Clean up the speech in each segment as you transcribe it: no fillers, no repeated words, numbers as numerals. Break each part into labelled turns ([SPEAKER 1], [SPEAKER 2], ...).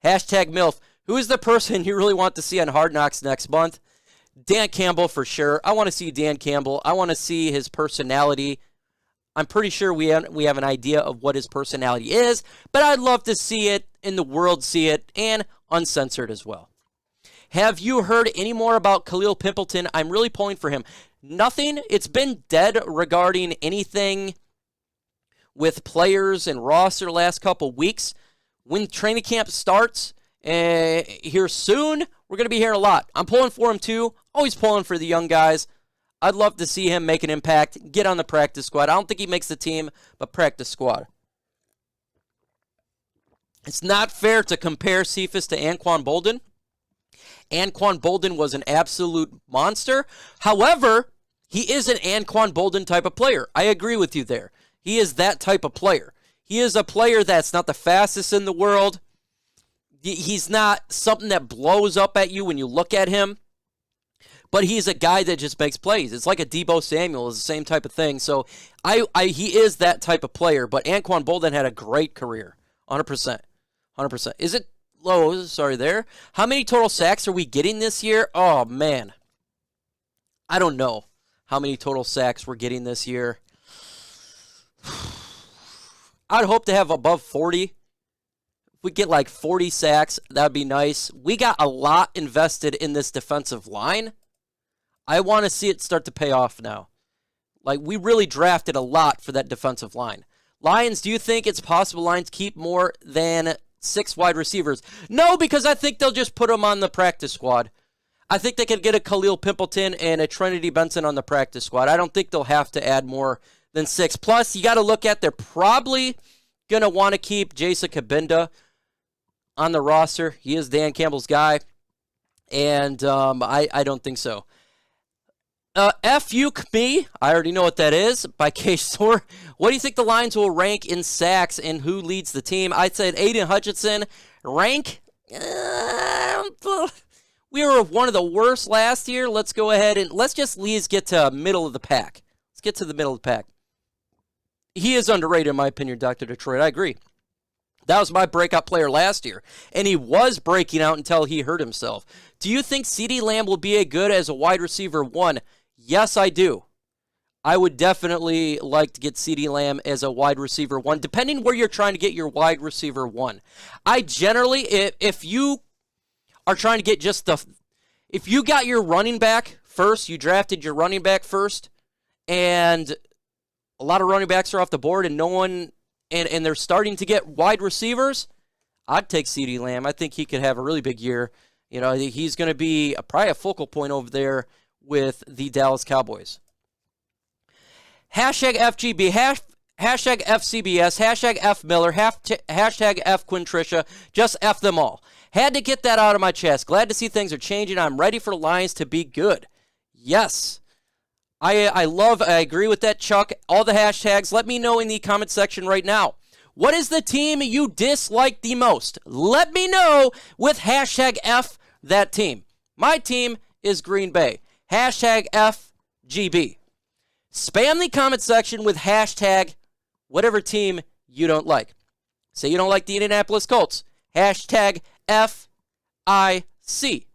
[SPEAKER 1] Hashtag MILF. Who is the person you really want to see on Hard Knocks next month? Dan Campbell for sure. I want to see Dan Campbell. I want to see his personality. I'm pretty sure we have an idea of what his personality is, but I'd love to see it, and the world see it, and uncensored as well. Have you heard any more about Khalil Pimpleton? I'm really pulling for him. Nothing. It's been dead regarding anything with players and roster the last couple weeks. When training camp starts here soon, we're going to be hearing a lot. I'm pulling for him too. Always pulling for the young guys. I'd love to see him make an impact, get on the practice squad. I don't think he makes the team, but practice squad. It's not fair to compare Cephas to Anquan Boldin. Anquan Boldin was an absolute monster. However, he is an Anquan Boldin type of player. I agree with you there. He is that type of player. He is a player that's not the fastest in the world. He's not something that blows up at you when you look at him. But he's a guy that just makes plays. It's like a Deebo Samuel is the same type of thing. So he is that type of player. But Anquan Boldin had a great career. 100%. 100%. Is it low? Sorry there. How many total sacks are we getting this year? Oh, man. I don't know how many total sacks we're getting this year. I'd hope to have above 40. If we get like 40 sacks, that would be nice. We got a lot invested in this defensive line. I want to see it start to pay off now. Like, we really drafted a lot for that defensive line. Lions, do you think it's possible Lions keep more than 6 wide receivers? No, because I think they'll just put them on the practice squad. I think they could get a Khalil Pimpleton and a Trinity Benson on the practice squad. I don't think they'll have to add more than 6. Plus, you got to look at, they're probably going to want to keep Jason Kabinda on the roster. He is Dan Campbell's guy, and I don't think so. F-Uke Me, I already know what that is, by K-Store. What do you think the Lions will rank in sacks and who leads the team? I said Aidan Hutchinson. Rank? We were one of the worst last year. Let's go ahead and let's just at least get to middle of the pack. Let's get to the middle of the pack. He is underrated, in my opinion, Dr. Detroit. I agree. That was my breakout player last year, and he was breaking out until he hurt himself. Do you think CeeDee Lamb will be good as a wide receiver 1? Yes, I do. I would definitely like to get CeeDee Lamb as a wide receiver 1, depending where you're trying to get your wide receiver 1. I generally, if you are trying to get if you got your running back first, you drafted your running back first, and a lot of running backs are off the board, and no one, and they're starting to get wide receivers, I'd take CeeDee Lamb. I think he could have a really big year. You know, he's going to be probably a focal point over there with the Dallas Cowboys. Hashtag FGB, hashtag FCBS, hashtag F Miller, hashtag F Quintricia, just F them all. Had to get that out of my chest. Glad to see things are changing. I'm ready for Lions to be good. Yes. I agree with that, Chuck. All the hashtags, let me know in the comment section right now. What is the team you dislike the most? Let me know with hashtag F that team. My team is Green Bay. Hashtag FGB. Spam the comment section with hashtag whatever team you don't like. Say you don't like the Indianapolis Colts. Hashtag FIC.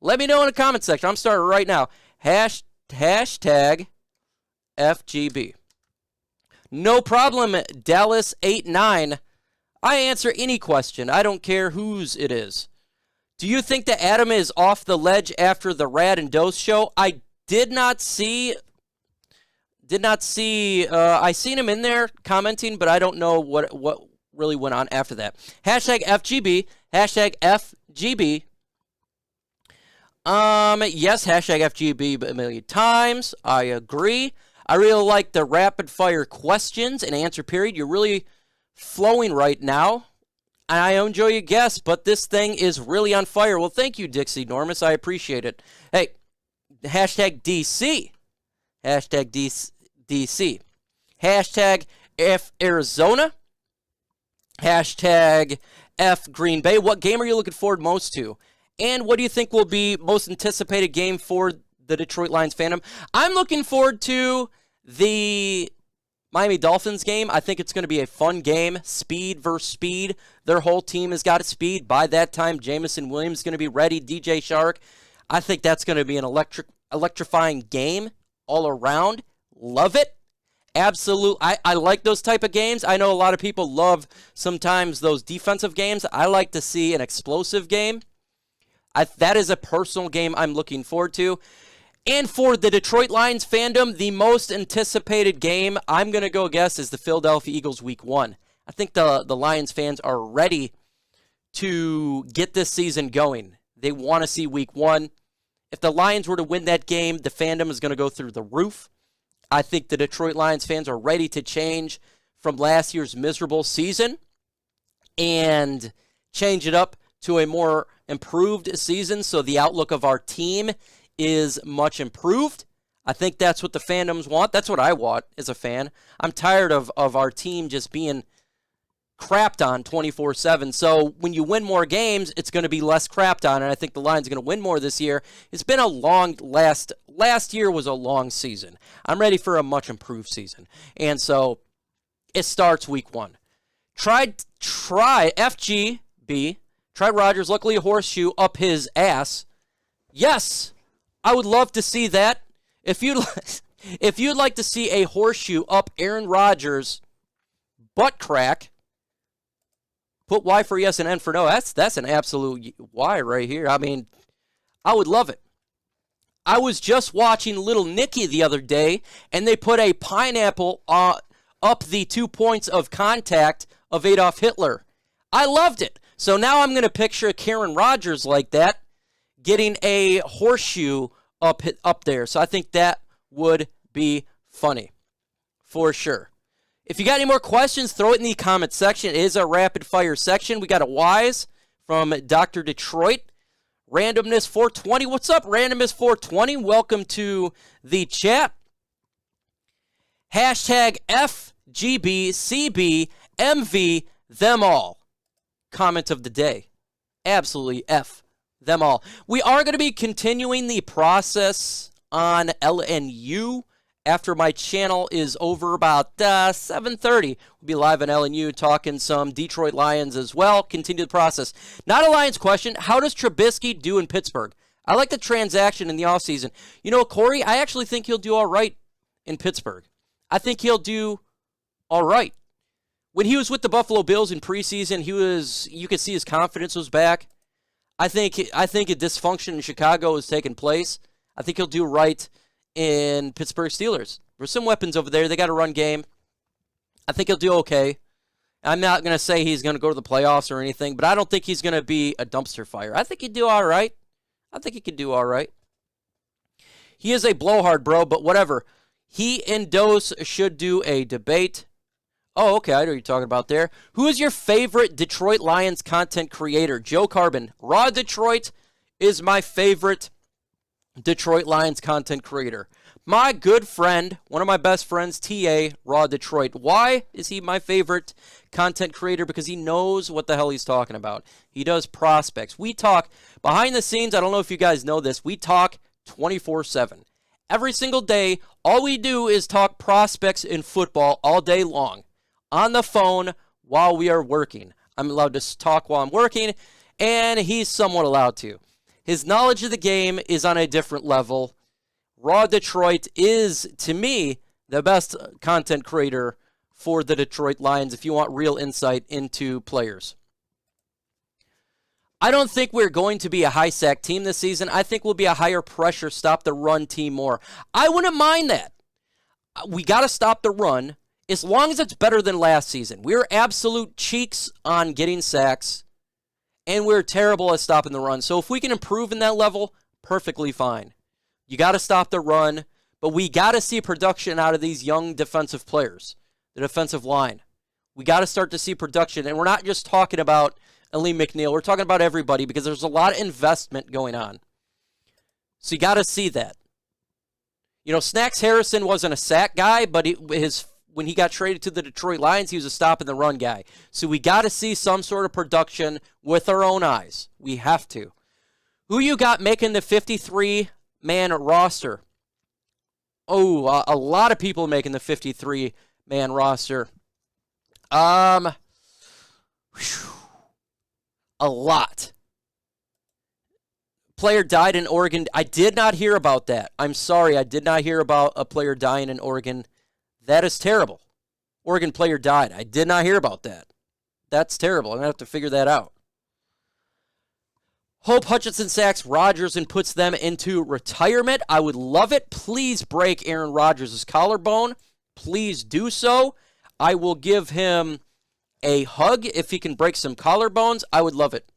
[SPEAKER 1] Let me know in the comment section. I'm starting right now. Hashtag FGB. No problem, Dallas89. I answer any question. I don't care whose it is. Do you think that Adam is off the ledge after the Rad and Dose show? I did not see. I seen him in there commenting, but I don't know what really went on after that. Hashtag FGB. Hashtag FGB. Yes, hashtag FGB a million times. I agree. I really like the rapid fire questions and answer period. You're really flowing right now. I enjoy your guess, but this thing is really on fire. Well, thank you, Dixie Normus. I appreciate it. Hey, hashtag DC. Hashtag DC. Hashtag F Arizona. Hashtag F Green Bay. What game are you looking forward most to? And what do you think will be most anticipated game for the Detroit Lions fandom? I'm looking forward to the Miami Dolphins game, I think it's going to be a fun game. Speed versus speed. Their whole team has got speed. By that time, Jamison Williams is going to be ready. DJ Shark. I think that's going to be an electrifying game all around. Love it. Absolute. I like those type of games. I know a lot of people love sometimes those defensive games. I like to see an explosive game. That is a personal game I'm looking forward to. And for the Detroit Lions fandom, the most anticipated game, I'm going to go guess, is the Philadelphia Eagles Week 1. I think the Lions fans are ready to get this season going. They want to see Week 1. If the Lions were to win that game, the fandom is going to go through the roof. I think the Detroit Lions fans are ready to change from last year's miserable season and change it up to a more improved season, so the outlook of our team is much improved. I think that's what the fandoms want. That's what I want as a fan. I'm tired of our team just being crapped on 24/7. So when you win more games, it's going to be less crapped on, and I think the Lions are going to win more this year. It's been a long last year was a long season. I'm ready for a much improved season. And so it starts Week 1. Try FGB. Try Rodgers, luckily a horseshoe up his ass. Yes, I would love to see that. If you'd like to see a horseshoe up Aaron Rodgers' butt crack, put Y for yes and N for no. That's an absolute Y right here. I mean, I would love it. I was just watching Little Nicky the other day, and they put a pineapple up the 2 points of contact of Adolf Hitler. I loved it. So now I'm going to picture Karen Rodgers like that, getting a horseshoe up there. So I think that would be funny, for sure. If you got any more questions, throw it in the comment section. It is a rapid-fire section. We got a Wise from Dr. Detroit. Randomness 420. What's up, Randomness 420? Welcome to the chat. Hashtag FGBCBMV them all. Comment of the day. Absolutely F them all. We are going to be continuing the process on LNU after my channel is over about 7:30. We'll be live on LNU talking some Detroit Lions as well. Continue the process. Not a Lions question. How does Trubisky do in Pittsburgh? I like the transaction in the offseason. You know, Corey, I actually think he'll do all right in Pittsburgh. I think he'll do all right. When he was with the Buffalo Bills in preseason, you could see his confidence was back. I think a dysfunction in Chicago has taken place. I think he'll do right in Pittsburgh Steelers. There's some weapons over there. They got a run game. I think he'll do okay. I'm not going to say he's going to go to the playoffs or anything, but I don't think he's going to be a dumpster fire. I think he'd do all right. I think he could do all right. He is a blowhard, bro, but whatever. He and Duce should do a debate. Oh, okay, I know what you're talking about there. Who is your favorite Detroit Lions content creator? Joe Carbon. Raw Detroit is my favorite Detroit Lions content creator. My good friend, one of my best friends, TA, Raw Detroit. Why is he my favorite content creator? Because he knows what the hell he's talking about. He does prospects. We talk behind the scenes. I don't know if you guys know this. We talk 24/7. Every single day, all we do is talk prospects in football all day long. On the phone while we are working. I'm allowed to talk while I'm working, and he's somewhat allowed to. His knowledge of the game is on a different level. Raw Detroit is, to me, the best content creator for the Detroit Lions if you want real insight into players. I don't think we're going to be a high sack team this season. I think we'll be a higher pressure, stop the run team more. I wouldn't mind that. We got to stop the run. As long as it's better than last season. We're absolute cheeks on getting sacks, and we're terrible at stopping the run. So if we can improve in that level, perfectly fine. You got to stop the run, but we got to see production out of these young defensive players, the defensive line. We got to start to see production, and we're not just talking about Ali McNeil. We're talking about everybody because there's a lot of investment going on. So you got to see that. You know, Snacks Harrison wasn't a sack guy, but when he got traded to the Detroit Lions, he was a stop in the run guy. So we got to see some sort of production with our own eyes. We have to. Who you got making the 53-man roster? Oh, a lot of people making the 53 man roster. A lot. Player died in Oregon. I did not hear about that. I'm sorry, I did not hear about a player dying in Oregon. That is terrible. Oregon player died. I did not hear about that. That's terrible. I'm going to have to figure that out. Hope Hutchinson sacks Rodgers and puts them into retirement. I would love it. Please break Aaron Rodgers' collarbone. Please do so. I will give him a hug if he can break some collarbones. I would love it.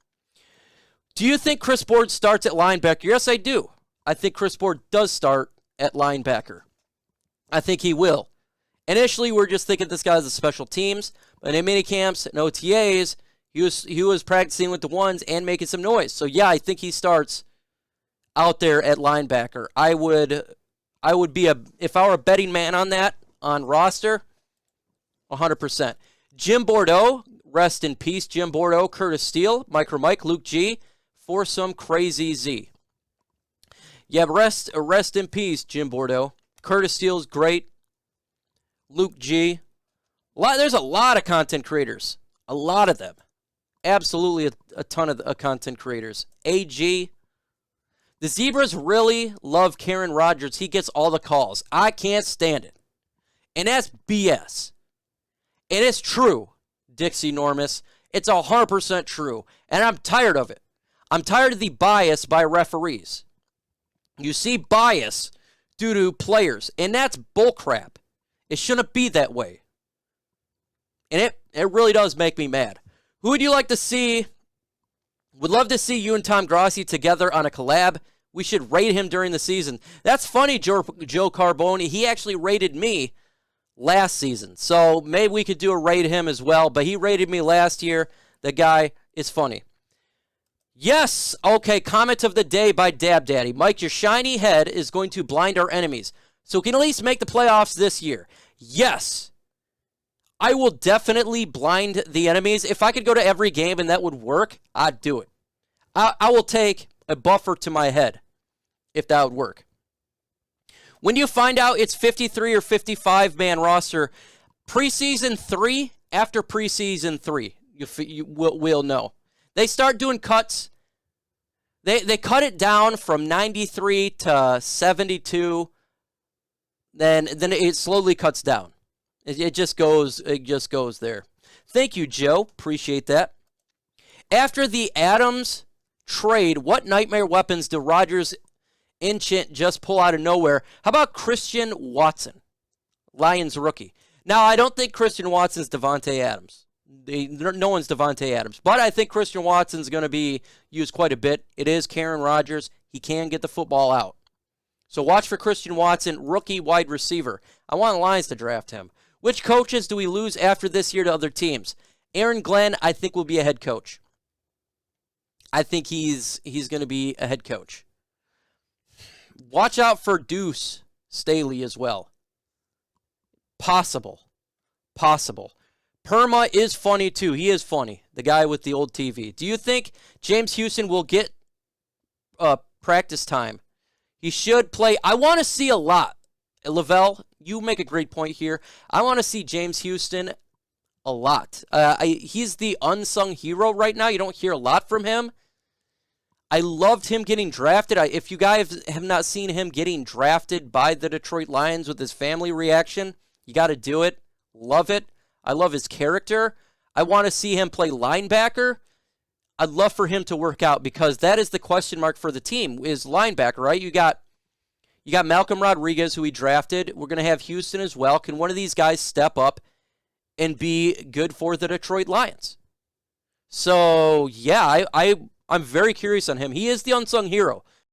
[SPEAKER 1] Do you think Chris Board starts at linebacker? Yes, I do. I think Chris Board does start at linebacker. I think he will. Initially, we're just thinking this guy's a special teams, but in mini camps and OTAs, he was practicing with the ones and making some noise. So yeah, I think he starts out there at linebacker. I would be if I were a betting man on that on roster, 100%. Jim Bordeaux, rest in peace. Jim Bordeaux, Curtis Steele, MicroMike, Luke G, for some crazy Z. Yeah, rest in peace, Jim Bordeaux. Curtis Steele's great. Luke G. There's a lot of content creators. A lot of them. Absolutely a ton of content creators. AG. The Zebras really love Karen Rodgers. He gets all the calls. I can't stand it. And that's BS. And it's true, Dixie Normus. It's 100% true. And I'm tired of it. I'm tired of the bias by referees. You see bias due to players, and that's bullcrap. It shouldn't be that way. And it really does make me mad. Who would you like to see? Would love to see you and Tom Grossi together on a collab. We should rate him during the season. That's funny, Joe Carboni. He actually rated me last season. So maybe we could do a rate him as well. But he rated me last year. The guy is funny. Yes. Okay, comment of the day by Dab Daddy. Mike, your shiny head is going to blind our enemies. So we can at least make the playoffs this year. Yes. I will definitely blind the enemies. If I could go to every game and that would work, I'd do it. I will take a buffer to my head if that would work. When you find out it's 53 or 55 man roster, preseason 3, after preseason 3, you will know. They start doing cuts. They cut it down from 93 to 72. Then it slowly cuts down. It just goes there. Thank you, Joe. Appreciate that. After the Adams trade, what nightmare weapons do Rodgers Enchant just pull out of nowhere? How about Christian Watson, Lions rookie? Now, I don't think Christian Watson's Devontae Adams. No one's Devontae Adams. But I think Christian Watson's going to be used quite a bit. It is Karen Rodgers. He can get the football out. So watch for Christian Watson, rookie wide receiver. I want the Lions to draft him. Which coaches do we lose after this year to other teams? Aaron Glenn, I think, will be a head coach. I think he's going to be a head coach. Watch out for Duce Staley as well. Possible. Perma is funny too. He is funny. The guy with the old TV. Do you think James Houston will get practice time? He should play. I want to see a lot. Lavelle, you make a great point here. I want to see James Houston a lot. He's the unsung hero right now. You don't hear a lot from him. I loved him getting drafted. If you guys have not seen him getting drafted by the Detroit Lions with his family reaction, you got to do it. Love it. I love his character. I want to see him play linebacker. I'd love for him to work out because that is the question mark for the team is linebacker, right? You got Malcolm Rodriguez, who he drafted. We're going to have Houston as well. Can one of these guys step up and be good for the Detroit Lions? So, yeah, I'm very curious on him. He is the unsung hero.